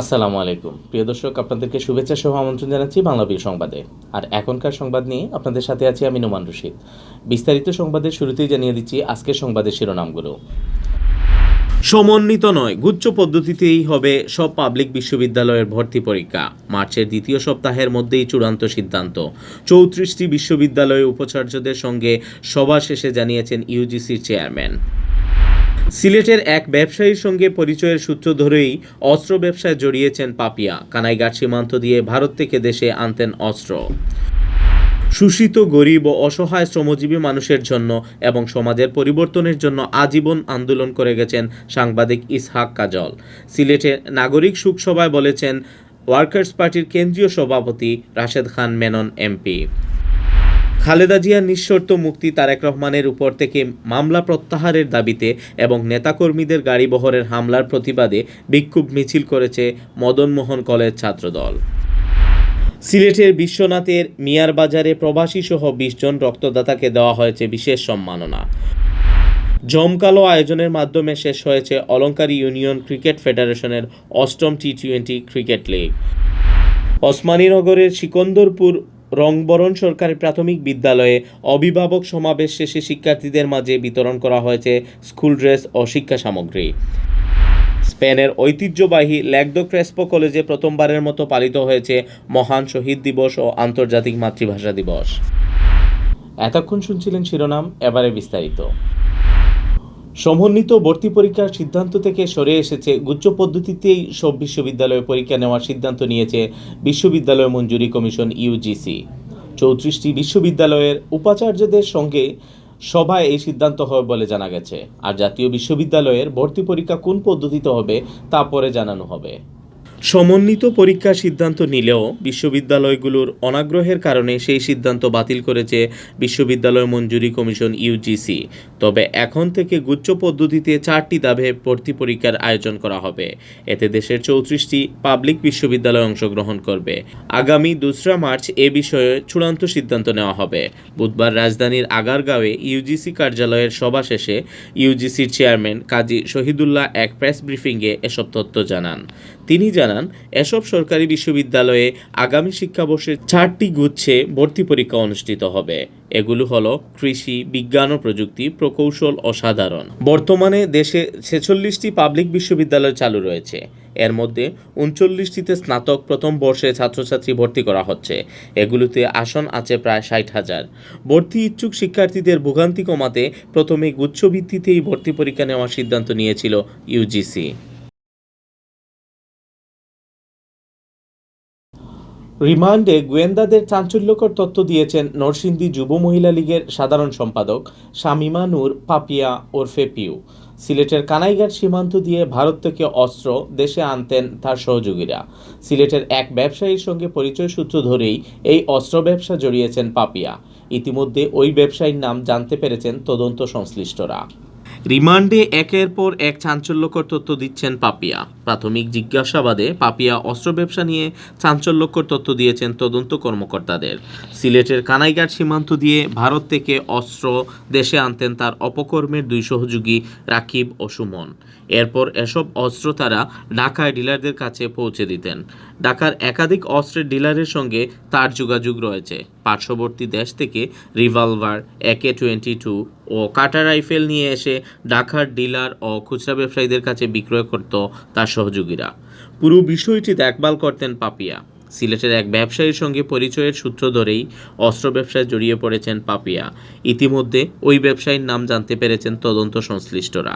আসসালামু আলাইকুম প্রিয় দর্শক, আপনাদেরকে শুভেচ্ছা সহ আমন্ত্রণ জানাচ্ছি বাংলাবীর সংবাদে। আর এখনকার সংবাদ নিয়ে আপনাদের সাথে আছি আমি নোমান রশিদ। বিস্তারিত সংবাদের শুরুতেই জানিয়ে দিচ্ছি আজকের সংবাদের শিরোনামগুলো। সমন্বিত নয়, গুচ্ছ পদ্ধতিতেই হবে সব পাবলিক বিশ্ববিদ্যালয়ের ভর্তি পরীক্ষা। মার্চের দ্বিতীয় সপ্তাহের মধ্যেই চূড়ান্ত সিদ্ধান্ত। 34টি বিশ্ববিদ্যালয়ের উপাচার্যদের সঙ্গে সভা শেষে জানিয়েছেন ইউজিসির চেয়ারম্যান। সিলেটের এক ব্যবসায়ীর সঙ্গে পরিচয়ের সূত্র ধরেই অস্ত্র ব্যবসায় জড়িয়েছেন পাপিয়া। কানাইঘাট সীমান্ত দিয়ে ভারত থেকে দেশে আনতেন অস্ত্র। শোষিত, গরিব ও অসহায় শ্রমজীবী মানুষের জন্য এবং সমাজের পরিবর্তনের জন্য আজীবন আন্দোলন করে গেছেন সাংবাদিক ইসহাক কাজল। সিলেটে নাগরিক সুখ সভায় বলেছেন ওয়ার্কার্স পার্টির কেন্দ্রীয় সভাপতি রাশেদ খান মেনন এমপি। খালেদা জিয়ার নিঃশর্ত মুক্তি, তারেক রহমানের উপর থেকে মামলা প্রত্যাহারের দাবিতে এবং নেতাকর্মীদের গাড়িবহরের হামলার প্রতিবাদে বিক্ষোভ মিছিল করেছে মদনমোহন কলেজ ছাত্রদল। সিলেটের বিশ্বনাথের মিয়ার বাজারে প্রবাসী সহ 20 জন রক্তদাতাকে দেওয়া হয়েছে বিশেষ সম্মাননা। জমকালো আয়োজনের মাধ্যমে শেষ হয়েছে অলঙ্কারী ইউনিয়ন ক্রিকেট ফেডারেশনের 8ম টি20 ক্রিকেট লিগ। ওসমানীনগরের সিকন্দরপুর রংবরণ সরকারি প্রাথমিক বিদ্যালয়ে অভিভাবক সমাবেশ শেষে শিক্ষার্থীদের মাঝে বিতরণ করা হয়েছে স্কুল ড্রেস ও শিক্ষা সামগ্রী। স্পেনের ঐতিহ্যবাহী ল্যাগদো ক্রেসপো কলেজে প্রথমবারের মতো পালিত হয়েছে মহান শহীদ দিবস ও আন্তর্জাতিক মাতৃভাষা দিবস। এতক্ষণ শুনছিলেন শিরোনাম, এবারে বিস্তারিত। সমন্বিত ভর্তি পরীক্ষার সিদ্ধান্ত থেকে সরে এসেছে গুচ্ছ পদ্ধতিতেই সব বিশ্ববিদ্যালয়ে পরীক্ষা নেওয়ার সিদ্ধান্ত নিয়েছে বিশ্ববিদ্যালয় মঞ্জুরি কমিশন ইউজিসি। 34টি বিশ্ববিদ্যালয়ের উপাচার্যদের সঙ্গে সভায় এই সিদ্ধান্ত হবে বলে জানা গেছে। আর জাতীয় বিশ্ববিদ্যালয়ের ভর্তি পরীক্ষা কোন পদ্ধতিতে হবে তা পরে জানানো হবে। সমন্বিত পরীক্ষার সিদ্ধান্ত নিলেও বিশ্ববিদ্যালয়গুলোর অনাগ্রহের কারণে সেই সিদ্ধান্ত বাতিল করেছে বিশ্ববিদ্যালয় মঞ্জুরি কমিশন ইউজিসি। তবে এখন থেকে গুচ্ছ পদ্ধতিতে 4টি ধাপে ভর্তি পরীক্ষার আয়োজন করা হবে। এতে দেশের 34টি পাবলিক বিশ্ববিদ্যালয় অংশগ্রহণ করবে। আগামী 2 মার্চ এ বিষয়ে চূড়ান্ত সিদ্ধান্ত নেওয়া হবে। বুধবার রাজধানীর আগারগাঁওয়ে ইউজিসি কার্যালয়ের সভা শেষে ইউজিসির চেয়ারম্যান কাজী শহীদুল্লাহ এক প্রেস ব্রিফিংয়ে এসব তথ্য জানান। তিনি জানান, এসব সরকারি বিশ্ববিদ্যালয়ে আগামী শিক্ষাবর্ষে 4টি গুচ্ছে ভর্তি পরীক্ষা অনুষ্ঠিত হবে। এগুলো হলো কৃষি, বিজ্ঞান ও প্রযুক্তি, প্রকৌশল ও সাধারণ। বর্তমানে দেশে 46টি পাবলিক বিশ্ববিদ্যালয় চালু রয়েছে। এর মধ্যে 39টিতে স্নাতক প্রথম বর্ষে ছাত্রছাত্রী ভর্তি করা হচ্ছে। এগুলোতে আসন আছে প্রায় 60,000। ভর্তি ইচ্ছুক শিক্ষার্থীদের ভোগান্তি কমাতে প্রথমে গুচ্ছভিত্তিতেই ভর্তি পরীক্ষা নেওয়ার সিদ্ধান্ত নিয়েছিল ইউজিসি। রিমান্ডে গোয়েন্দাদের চাঞ্চল্যকর তথ্য দিয়েছেন নরসিংদী যুব মহিলা লীগের সাধারণ সম্পাদক শামিমা নূর পাপিয়া ওরফে পিউ। সিলেটের কানাইঘাট সীমান্ত দিয়ে ভারত থেকে অস্ত্র দেশে আনতেন তার সহযোগীরা। সিলেটের এক ব্যবসায়ীর সঙ্গে পরিচয় সূত্র ধরেই এই অস্ত্র ব্যবসা জড়িয়েছেন পাপিয়া। ইতিমধ্যে ওই ব্যবসায়ীর নাম জানতে পেরেছেন তদন্ত সংশ্লিষ্টরা। রিমান্ডে একের পর এক চাঞ্চল্যকর তথ্য দিচ্ছেন পাপিয়া। প্রাথমিক জিজ্ঞাসাবাদে পাপিয়া অস্ত্র ব্যবসা নিয়ে চাঞ্চল্যকর তথ্য দিয়েছেন তদন্ত কর্মকর্তাদের। সিলেটের কানাইঘাট সীমান্ত দিয়ে ভারত থেকে অস্ত্র দেশে আনতেন তার অপকর্মের 2 সহযোগী রাকিব ও সুমন। এরপর এসব অস্ত্র তারা ঢাকায় ডিলারদের কাছে পৌঁছে দিতেন। ঢাকার একাধিক অস্ত্রের ডিলারের সঙ্গে তার যোগাযোগ রয়েছে। পার্শ্ববর্তী দেশ থেকে রিভলভার, AK-22 ও কাটা রাইফেল নিয়ে এসে ঢাকার ডিলার ও খুচরা ব্যবসায়ীদের কাছে বিক্রয় করত তার সহযোগীরা। পুরো বিষয়টি দেখভাল করতেন পাপিয়া। সিলেটের এক ব্যবসায়ীর সঙ্গে পরিচয়ের সূত্র ধরেই অস্ত্র ব্যবসায় জড়িয়ে পড়েছেন পাপিয়া। ইতিমধ্যে ওই ব্যবসায়ীর নাম জানতে পেরেছেন তদন্ত সংশ্লিষ্টরা।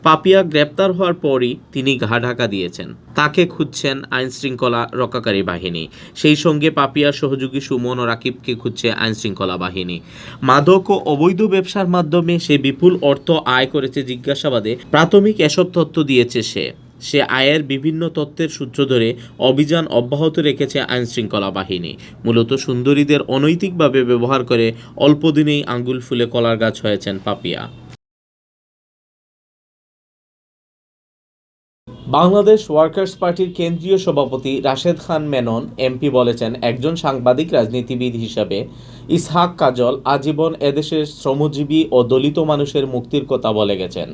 পাপিয়া গ্রেপ্তার হওয়ার পরই তিনি ঘা ঢাকা দিয়েছেন। তাকে খুঁজছেন আইনশৃঙ্খলা রক্ষাকারী বাহিনী। সেই সঙ্গে পাপিয়ার সহযোগী সুমন ও রাকিবকে খুঁজছে আইনশৃঙ্খলা বাহিনী। মাদক ও অবৈধ ব্যবসার মাধ্যমে সে বিপুল অর্থ আয় করেছে জিজ্ঞাসাবাদে প্রাথমিক এসব তথ্য দিয়েছে সে আয়ের বিভিন্ন তথ্যের সূত্র ধরে অভিযান অব্যাহত রেখেছে আইনশৃঙ্খলা বাহিনী। মূলত সুন্দরীদের অনৈতিকভাবে ব্যবহার করে অল্প দিনেই আঙ্গুল ফুলে কলার গাছ হয়েছেন পাপিয়া। বাংলাদেশ ওয়ার্কার্স পার্টির কেন্দ্রীয় সভাপতি রাশেদ খান মেনন এমপি বলেছেন, একজন সাংবাদিক রাজনীতিবিদ হিসাবে ইসহাক কাজল আজীবন এদেশের শ্রমজীবী ও দলিত মানুষের মুক্তির কথা বলে গেছেন।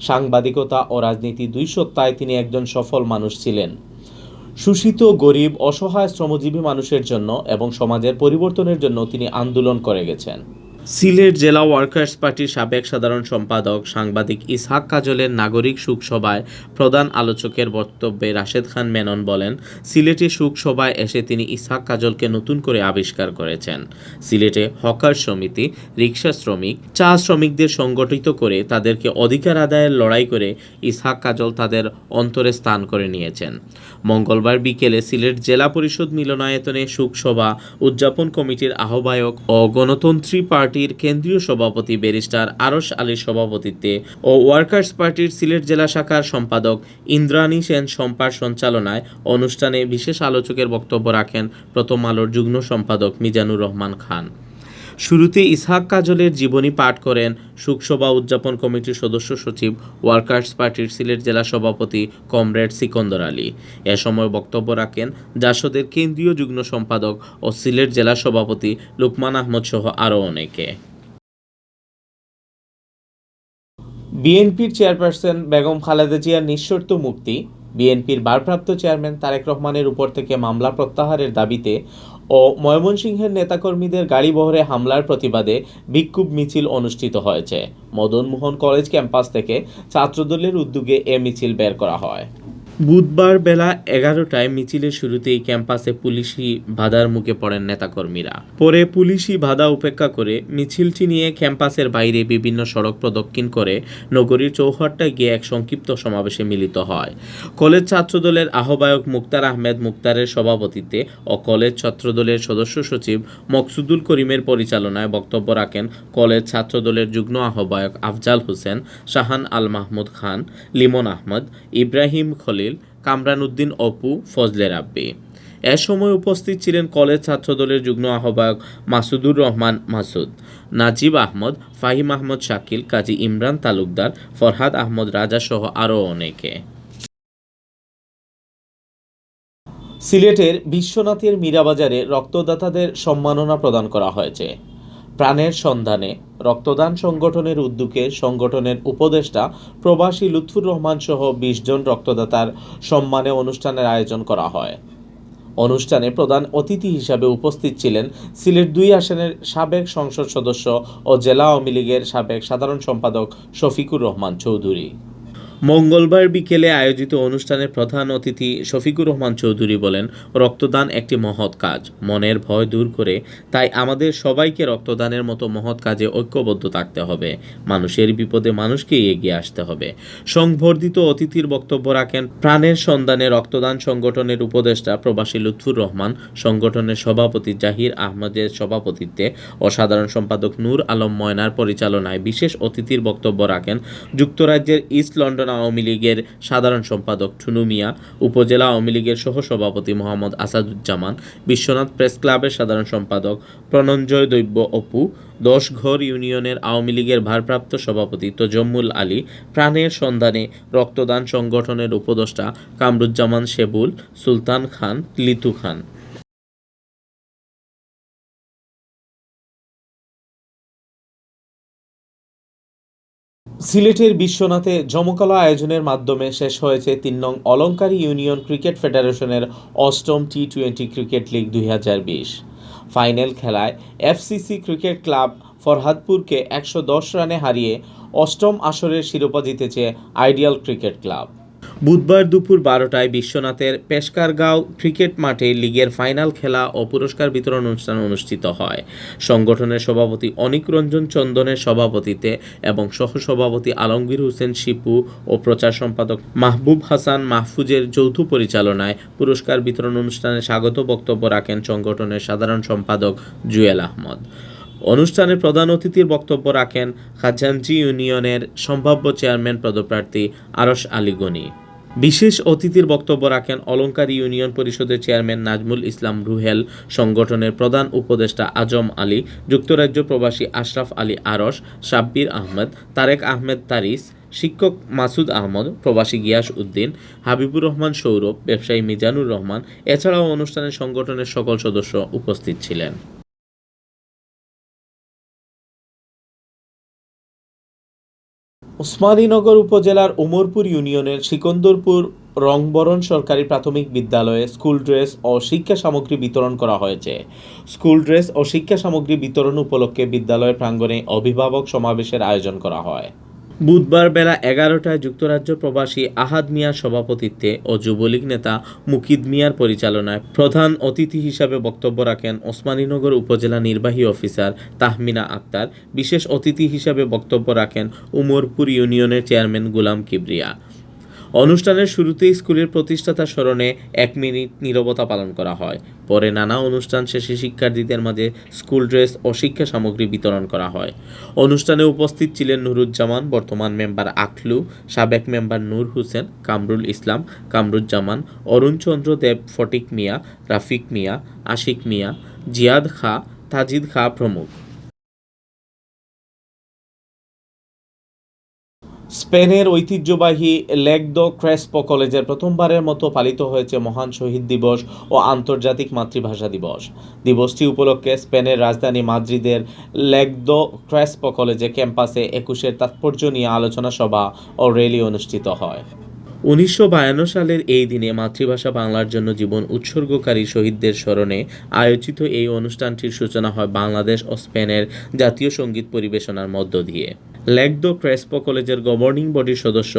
সাংবাদিকতা ও রাজনীতি 2 সত্তায় তিনি একজন সফল মানুষ ছিলেন। শোষিত, গরিব, অসহায় শ্রমজীবী মানুষের জন্য এবং সমাজের পরিবর্তনের জন্য তিনি আন্দোলন করে গেছেন। সিলেট জেলা ওয়ার্কার্স পার্টির সাবেক সাধারণ সম্পাদক সাংবাদিক ইসহাক কাজলের নাগরিক শোকসভায় প্রধান আলোচকের বক্তব্যে রাশেদ খান মেনন বলেন, সিলেটে শোকসভায় এসে তিনি ইসহাক কাজলকে নতুন করে আবিষ্কার করেছেন। সিলেটে হকার সমিতি, রিক্সা শ্রমিক, চা শ্রমিকদের সংগঠিত করে তাদেরকে অধিকার আদায়ের লড়াই করে ইসহাক কাজল তাদের অন্তরে স্থান করে নিয়েছেন। মঙ্গলবার বিকেলে সিলেট জেলা পরিষদ মিলনায়তনে শোকসভা উদযাপন কমিটির আহ্বায়ক ও গণতন্ত্রী পার্টির কেন্দ্রীয় সভাপতি ব্যারিস্টার আরশ আলীর সভাপতিত্বে ও ওয়ার্কার্স পার্টির সিলেট জেলা শাখার সম্পাদক ইন্দ্রাণী সেন শম্পার সঞ্চালনায় অনুষ্ঠানে বিশেষ আলোচকের বক্তব্য রাখেন প্রথম আলোর যুগ্ম সম্পাদক মিজানুর রহমান খান। শুরুতে ইসহাক কাজলের জীবনী পাঠ করেন শোকসভা উদযাপন কমিটির সদস্য সচিব, ওয়ার্কার্স পার্টির সিলেট জেলা সভাপতি কমরেড সিকন্দর আলী। এ সময় বক্তব্য রাখেন জাসদের কেন্দ্রীয় যুগ্ম সম্পাদক ও সিলেট জেলা সভাপতি লুকমান আহমদ সহ আরও অনেকে। বিএনপির চেয়ারপারসন বেগম খালেদা জিয়ার নিঃশর্ত মুক্তি, বিএনপির ভারপ্রাপ্ত চেয়ারম্যান তারেক রহমানের উপর থেকে মামলা প্রত্যাহারের দাবিতে ও ময়মনসিংহের নেতাকর্মীদের গাড়িবহরে হামলার প্রতিবাদে বিক্ষোভ মিছিল অনুষ্ঠিত হয়েছে। মদন মোহন কলেজ ক্যাম্পাস থেকে ছাত্রদলের উদ্যোগে এ মিছিল বের করা হয়। বুধবার বেলা 11টায় মিছিলের শুরুতেই ক্যাম্পাসে পুলিশি বাধার মুখে পড়েন নেতাকর্মীরা। পরে পুলিশি বাধা উপেক্ষা করে মিছিলটি নিয়ে ক্যাম্পাসের বাইরে বিভিন্ন সড়ক প্রদক্ষিণ করে নগরীর চৌহাট্টায় গিয়ে এক সংক্ষিপ্ত সমাবেশে মিলিত হয়। কলেজ ছাত্রদলের আহ্বায়ক মুক্তার আহমেদ মুক্তারের সভাপতিত্বে ও কলেজ ছাত্রদলের সদস্য সচিব মকসুদুল করিমের পরিচালনায় বক্তব্য রাখেন কলেজ ছাত্রদলের যুগ্ম আহ্বায়ক আফজাল হোসেন, শাহান আল মাহমুদ খান, লিমন আহমদ, ইব্রাহিম খলিল, কামরান উদ্দিন অপু, ফজলে রাব্বি। এ সময় উপস্থিত ছিলেন কলেজ ছাত্রদলের যুগ্ম আহ্বায়ক মাসুদুর রহমান মাসুদ, নাজিব আহমদ, ফাহিম আহমদ শাকিল, কাজী ইমরান তালুকদার, ফরহাদ আহমদ রাজা সহ আরও অনেকে। সিলেটের বিশ্বনাথের মীরাবাজারে রক্তদাতাদের সম্মাননা প্রদান করা হয়েছে। প্রাণের সন্ধানে রক্তদান সংগঠনের উদ্যোগে সংগঠনের উপদেষ্টা প্রবাসী লুৎফুর রহমান সহ 20 জন রক্তদাতার সম্মানে অনুষ্ঠানের আয়োজন করা হয়। অনুষ্ঠানে প্রধান অতিথি হিসাবে উপস্থিত ছিলেন সিলেট 2 আসনের সাবেক সংসদ সদস্য ও জেলা আওয়ামী লীগের সাবেক সাধারণ সম্পাদক শফিকুর রহমান চৌধুরী। মঙ্গলবার বিকেলে আয়োজিত অনুষ্ঠানে প্রধান অতিথি শফিকুর রহমান চৌধুরী বলেন, রক্তদান একটি মহৎ কাজ, মনের ভয় দূর করে তাই আমাদের সবাইকে রক্তদানের মতো মহৎ কাজে ঐক্যবদ্ধ থাকতে হবে। মানুষের বিপদে মানুষকে এগিয়ে আসতে হবে। সংবর্ধিত অতিথির বক্তব্য রাখেন প্রাণের সন্ধানে রক্তদান সংগঠনের উপদেষ্টা প্রবাসী লুৎফুর রহমান, সংগঠনের সভাপতি জাহির আহমদের সভাপতিত্বে ও সাধারণ সম্পাদক নূর আলম ময়নার পরিচালনায় বিশেষ অতিথির বক্তব্য রাখেন যুক্তরাজ্যের ইস্ট লন্ডন আওয়ামী লীগের সাধারণ সম্পাদক ঠুনু মিয়া, উপজেলা আওয়ামী লীগের সহসভাপতি মোহাম্মদ আসাদুজ্জামান, বিশ্বনাথ প্রেস ক্লাবের সাধারণ সম্পাদক প্রণঞ্জয় দৈব্য অপু, 10 ঘর ইউনিয়নের আওয়ামী লীগের ভারপ্রাপ্ত সভাপতি তজম্মুল আলী, প্রাণের সন্ধানে রক্তদান সংগঠনের উপদেষ্টা কামরুজ্জামান শেবুল, সুলতান খান, লিতু খান। সিলেটের বিশ্বনাথে জমকালো আয়োজনের মাধ্যমে শেষ হয়েছে 3 নং অলঙ্কারী ইউনিয়ন ক্রিকেট ফেডারেশনের 8ম টি20 ক্রিকেট লিগ 2020। ফাইনাল খেলায় এফসিসি ক্রিকেট ক্লাব ফরহাদপুরকে 110 রানে হারিয়ে 8ম আসরের শিরোপা জিতেছে আইডিয়াল ক্রিকেট ক্লাব। বুধবার দুপুর 12টায় বিশ্বনাথের পেশকারগাঁও ক্রিকেট মাঠে লিগের ফাইনাল খেলা ও পুরস্কার বিতরণ অনুষ্ঠান অনুষ্ঠিত হয়। সংগঠনের সভাপতি অনিক রঞ্জন চন্দনের সভাপতিত্বে এবং সহসভাপতি আলমগীর হোসেন শিপু ও প্রচার সম্পাদক মাহবুব হাসান মাহফুজের যৌথ পরিচালনায় পুরস্কার বিতরণ অনুষ্ঠানে স্বাগত বক্তব্য রাখেন সংগঠনের সাধারণ সম্পাদক জুয়েল আহমদ। অনুষ্ঠানে প্রধান অতিথির বক্তব্য রাখেন খাজাঞ্চি ইউনিয়নের সম্ভাব্য চেয়ারম্যান পদপ্রার্থী আরশ আলী গনি। বিশেষ অতিথির বক্তব্য রাখেন অলঙ্কারী ইউনিয়ন পরিষদের চেয়ারম্যান নাজমুল ইসলাম রুহেল, সংগঠনের প্রধান উপদেষ্টা আজম আলী, যুক্তরাজ্য প্রবাসী আশরাফ আলী আরশ, সাব্বির আহমেদ, তারেক আহমেদ তারিস, শিক্ষক মাসুদ আহমদ, প্রবাসী গিয়াস উদ্দিন, হাবিবুর রহমান সৌরভ, ব্যবসায়ী মিজানুর রহমান। এছাড়াও অনুষ্ঠানে সংগঠনের সকল সদস্য উপস্থিত ছিলেন। ওসমানীনগর উপজেলার উমরপুর ইউনিয়নের সিকন্দরপুর রংবরণ সরকারি প্রাথমিক বিদ্যালয়ে স্কুল ড্রেস ও শিক্ষা সামগ্রী বিতরণ করা হয়েছে। স্কুল ড্রেস ও শিক্ষা সামগ্রী বিতরণ উপলক্ষে বিদ্যালয় প্রাঙ্গণে অভিভাবক সমাবেশের আয়োজন করা হয়। বুধবার বেলা 11টায় যুক্তরাজ্য প্রবাসী আহাদ মিয়ার সভাপতিত্বে ও যুবলীগ নেতা মুকিদ মিয়ার পরিচালনায় প্রধান অতিথি হিসাবে বক্তব্য রাখেন ওসমানীনগর উপজেলা নির্বাহী অফিসার তাহমিনা আক্তার। বিশেষ অতিথি হিসাবে বক্তব্য রাখেন উমরপুর ইউনিয়নের চেয়ারম্যান গোলাম কিবরিয়া। অনুষ্ঠানের শুরুতেই স্কুলের প্রতিষ্ঠাতা স্মরণে 1 মিনিট নীরবতা পালন করা হয়। পরে নানা অনুষ্ঠান শেষে শিক্ষার্থীদের মাঝে স্কুল ড্রেস ও শিক্ষা সামগ্রী বিতরণ করা হয়। অনুষ্ঠানে উপস্থিত ছিলেন নুরুজ্জামান, বর্তমান মেম্বার আখলু, সাবেক মেম্বার নূর হোসেন, কামরুল ইসলাম, কামরুজ্জামান, অরুণচন্দ্র দেব, ফটিক মিয়া, রাফিক মিয়া, আশিক মিয়া, জিয়াদ খা, তাজিদ খা প্রমুখ। স্পেনের ঐতিহ্যবাহী লেক দ্য ক্রেসপো কলেজের প্রথমবারের মতো পালিত হয়েছে মহান শহীদ দিবস ও আন্তর্জাতিক মাতৃভাষা দিবস। দিবসটি উপলক্ষে স্পেনের রাজধানী মাদ্রিদের লেক দ্য ক্রেসপো কলেজে ক্যাম্পাসে 21-এর তাৎপর্য নিয়ে আলোচনা সভা ও র্যালি অনুষ্ঠিত হয়। 1952 সালের এই দিনে মাতৃভাষা বাংলার জন্য জীবন উৎসর্গকারী শহীদদের স্মরণে আয়োজিত এই অনুষ্ঠানটির সূচনা হয় বাংলাদেশ ও স্পেনের জাতীয় সঙ্গীত পরিবেশনার মধ্য দিয়ে। লেক দ্য ক্রেসপো কলেজের গভর্নিং বডির সদস্য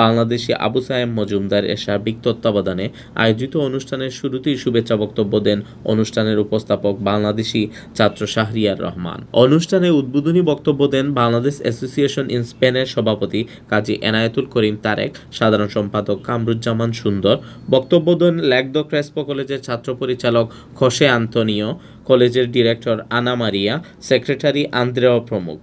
বাংলাদেশি আবু সায়েম মজুমদার এর সার্বিক তত্ত্বাবধানে আয়োজিত অনুষ্ঠানের শুরুতেই শুভেচ্ছা বক্তব্য দেন অনুষ্ঠানের উপস্থাপক বাংলাদেশি ছাত্র শাহরিয়ার রহমান। অনুষ্ঠানে উদ্বোধনী বক্তব্য দেন বাংলাদেশ অ্যাসোসিয়েশন ইন স্পেনের সভাপতি কাজী এনায়েতুল করিম তারেক, সাধারণ সম্পাদক কামরুজ্জামান সুন্দর। বক্তব্য দেন লেক দ্য ক্রেসপো কলেজের ছাত্র পরিচালক খোসে আন্তোনিও, কলেজের ডিরেক্টর আনা মারিয়া, সেক্রেটারি আন্দ্রেও প্রমুখ।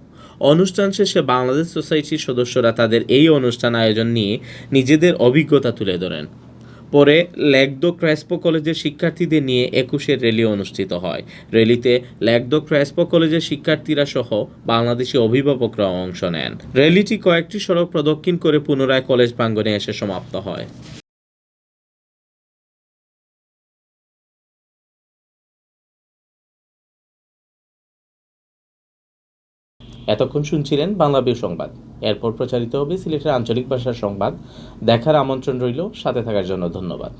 অনুষ্ঠান শেষে বাংলাদেশ সোসাইটির সদস্যরা তাদের এই অনুষ্ঠান আয়োজন নিয়ে নিজেদের অভিজ্ঞতা তুলে ধরেন। পরে লেক দ্য ক্রেসপো কলেজের শিক্ষার্থীদের নিয়ে 21-এর র্যালি অনুষ্ঠিত হয়। র্যালিতে লেক দ্য ক্রেসপো কলেজের শিক্ষার্থীরা সহ বাংলাদেশি অভিভাবকরা অংশ নেন। র্যালিটি কয়েকটি সড়ক প্রদক্ষিণ করে পুনরায় কলেজ প্রাঙ্গণে এসে সমাপ্ত হয়। এতক্ষণ শুনছিলেন বাংলা বিউ সংবাদ। এরপর প্রচারিত হবে সিলেটের আঞ্চলিক ভাষার সংবাদ। দেখার আমন্ত্রণ রইল। সাথে থাকার জন্য ধন্যবাদ।